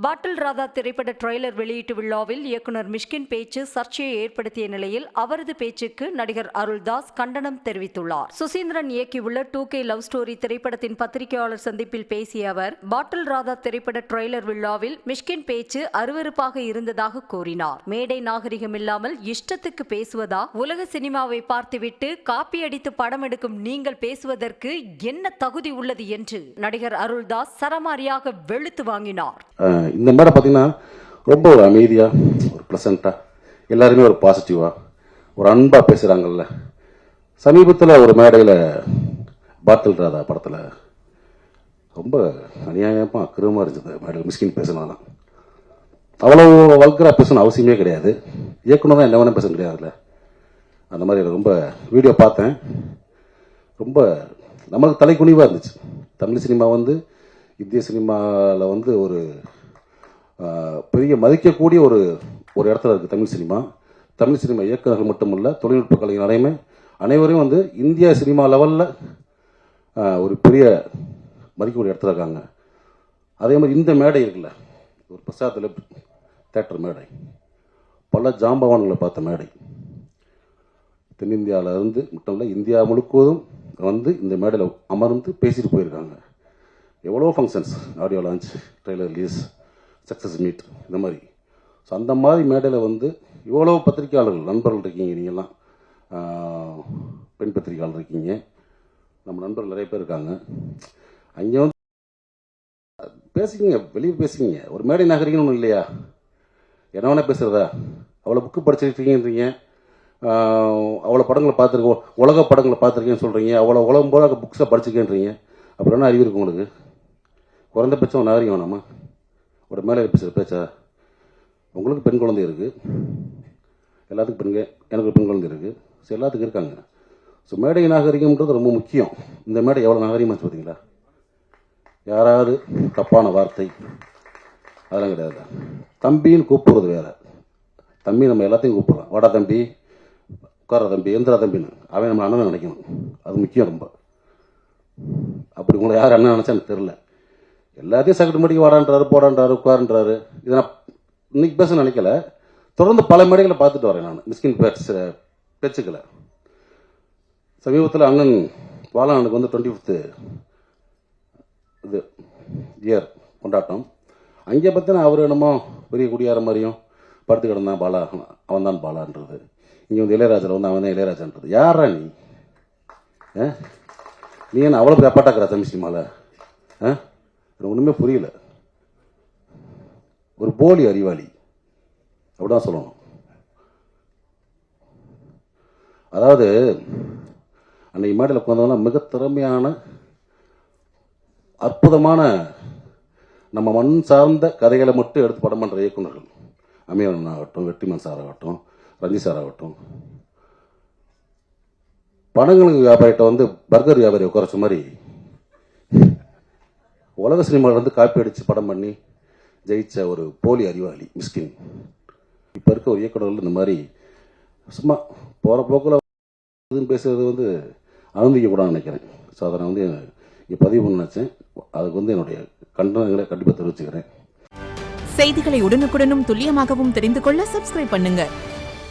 பாட்டில் ராதா திரைப்பட ட்ரெய்லர் வெளியீட்டு விழாவில் இயக்குனர் மிஷ்கின் பேச்சு சர்ச்சையை ஏற்படுத்திய நிலையில் அவரது பேச்சுக்கு நடிகர் அருள்தாஸ் கண்டனம் தெரிவித்துள்ளார். சுசீந்திரன் இயக்கியுள்ள 2K லவ் ஸ்டோரி திரைப்படத்தின் பத்திரிகையாளர் சந்திப்பில் பேசிய அவர், பாட்டில் ராதா திரைப்பட ட்ரெய்லர் விழாவில் மிஷ்கின் பேச்சு அருவருப்பாக இருந்ததாக கூறினார். மேடை நாகரிகம் இல்லாமல் இஷ்டத்துக்கு பேசுவதா? உலக சினிமாவை பார்த்துவிட்டு காப்பி அடித்து படம் எடுக்கும் நீங்கள் பேசுவதற்கு என்ன தகுதி உள்ளது என்று நடிகர் அருள்தாஸ் சரமாரியாக வெளுத்து வாங்கினார். இந்த மேடை பார்த்தீங்கன்னா ரொம்ப ஒரு அமைதியாக, ஒரு ப்ளசண்ட்டாக, எல்லாருமே ஒரு பாசிட்டிவாக, ஒரு அன்பாக பேசுகிறாங்கல்ல. சமீபத்தில் ஒரு மேடையில் பாட்டில் ராதா படத்தில் ரொம்ப அநியாயமாக அக்கிரமாக இருந்தது. மேடையில் மிஷ்கின் பேசினாலாம் அவ்வளோ வல்கராக பேசணும் அவசியமே கிடையாது. இயக்குனர் தான் என்ன வேணால் பேச கிடையாதுல்ல. அந்த மாதிரி ரொம்ப வீடியோ பார்த்தேன். ரொம்ப நமக்கு தலைக்குனிவாக இருந்துச்சு. தமிழ் சினிமா இந்திய சினிமாவில் ஒரு பெரிய மதிக்கக்கூடிய ஒரு இடத்துல இருக்குது தமிழ் சினிமா. தமிழ் சினிமா இயக்குநர்கள் மட்டுமல்ல, தொழில்நுட்ப கலைஞர் அனைவரையும் இந்திய சினிமா லெவலில் ஒரு பெரிய மதிக்கக்கூடிய இடத்துல இருக்காங்க. அதே மாதிரி இந்த மேடை இருக்குல்ல, ஒரு பிரசாத் தேட்டர் மேடை, பல ஜாம்பவான்களை பார்த்த மேடை. தென்னிந்தியாவில் இருந்து மட்டும் இல்லை, இந்தியா முழுவதும் இந்த மேடையில் அமர்ந்து பேசிட்டு போயிருக்காங்க. எவ்வளோ functions, audio launch, trailer release, success meet, இந்த மாதிரி. ஸோ அந்த மாதிரி மேடையில் இவ்வளோ பத்திரிகையாளர்கள் நண்பர்கள் இருக்கீங்க. நீங்கள்லாம் பெண் பத்திரிகையாளர் இருக்கீங்க, நம்ம நண்பர்கள் நிறைய பேர் இருக்காங்க. அங்கே பேசிக்கிங்க, வெளியே பேசிக்கிங்க. ஒரு மேடை நாகரிகம்னு ஒன்றும் இல்லையா? என்ன வேணால் பேசுகிறதா? அவ்வளோ புக்கு படிச்சிருக்கீங்கன்றீங்க, அவ்வளோ படங்களை பார்த்துருக்கோம், உலக படங்களை பார்த்துருக்கேன்னு சொல்கிறீங்க, அவ்வளோ உலகம் போல புக்ஸை படிச்சிருக்கேன்றீங்க. அப்புறம் என்ன அறிவு இருக்கு உங்களுக்கு? குறைந்தபட்சம் நாகரிகம் வேணாமா? ஒரு மேலே பேசுகிற பேச்சா? உங்களுக்கு பெண் குழந்தை இருக்குது, எல்லாத்துக்கும் எனக்கு பெண் குழந்தை இருக்குது, ஸோ எல்லாத்துக்கும் இருக்காங்க. ஸோ மேடை நாகரிகம்ன்றது ரொம்ப முக்கியம். இந்த மேடை எவ்வளோ நாகரிகமாக பார்த்தீங்களா? யாராவது தப்பான வார்த்தை அதெல்லாம் கிடையாது. தம்பின்னு கூப்பிடுறது வேறு. தம்பி நம்ம எல்லாத்தையும் கூப்பிட்றோம். வாடா தம்பி, உட்கார தம்பி, எந்திரா தம்பின்னு. அவன் நம்ம அண்ணன் நினைக்கணும். அது முக்கியம் ரொம்ப. அப்படி உங்களை யார் அண்ணன் நினச்சா எனக்கு தெரில. எல்லாத்தையும் சகட்டு மடிக்கு வாடான்றாரு, போடான்றாரு, உட்காருன்றாரு. இதை நான் இன்னைக்கு பேச நினைக்கல. தொடர்ந்து பல மேடைகளை பார்த்துட்டு வரேன் நான் மிஷ்கின் பேச்சுக்களை. சமீபத்தில் அண்ணன் பாலானுக்கு 25th இயர் கொண்டாட்டம். அங்கே பார்த்தீங்கன்னா அவர் என்னமோ பெரிய குடியார மாதிரியும் படுத்து கிடந்தான் பாலா, அவன் தான் பாலான்றது. இங்கே இளையராஜாவில் அவன் தான் இளையராஜான்றது. யாரா நீ? நீ என்ன அவ்வளோ பெரிய அப்பாட்டாக்குறா தமிழ் சினிமாவில்? ஒன்றுமே புரியல. ஒரு போலி அறிவாளி அப்படிதான் சொல்லணும். அதாவது அன்னைக்கு மேடையில் உட்காந்தவங்க மிக திறமையான, அற்புதமான, நம்ம மண் சார்ந்த கதைகளை மட்டும் எடுத்து படம் பண்ணுற இயக்குநர்கள். அமீரன் ஆகட்டும், வெற்றிமான் சார் ஆகட்டும், ரஞ்சி சார் ஆகட்டும். படங்களுக்கு வியாபாரிகிட்ட பர்கர் வியாபாரி உட்காரச்ச மாதிரி உலக சினிமாவில் காப்பி அடித்து படம் பண்ணி ஜெயிச்ச ஒரு போலி அறிவாளி மிஷ்கின். இப்போ இருக்க ஒரு இயக்குநர்கள் இந்த மாதிரி சும்மா போகிற போக்கில் பேசுறது அனுமதிக்கக்கூடாதுன்னு நினைக்கிறேன். ஸோ அதை நான் இங்கே பதிவு பண்ண நினச்சேன். அதுக்கு என்னுடைய கண்டனங்களை கண்டிப்பாக தெரிவிச்சுக்கிறேன். செய்திகளை உடனுக்குடனும் துல்லியமாகவும் தெரிந்து கொள்ள சப்ஸ்கிரைப் பண்ணுங்க.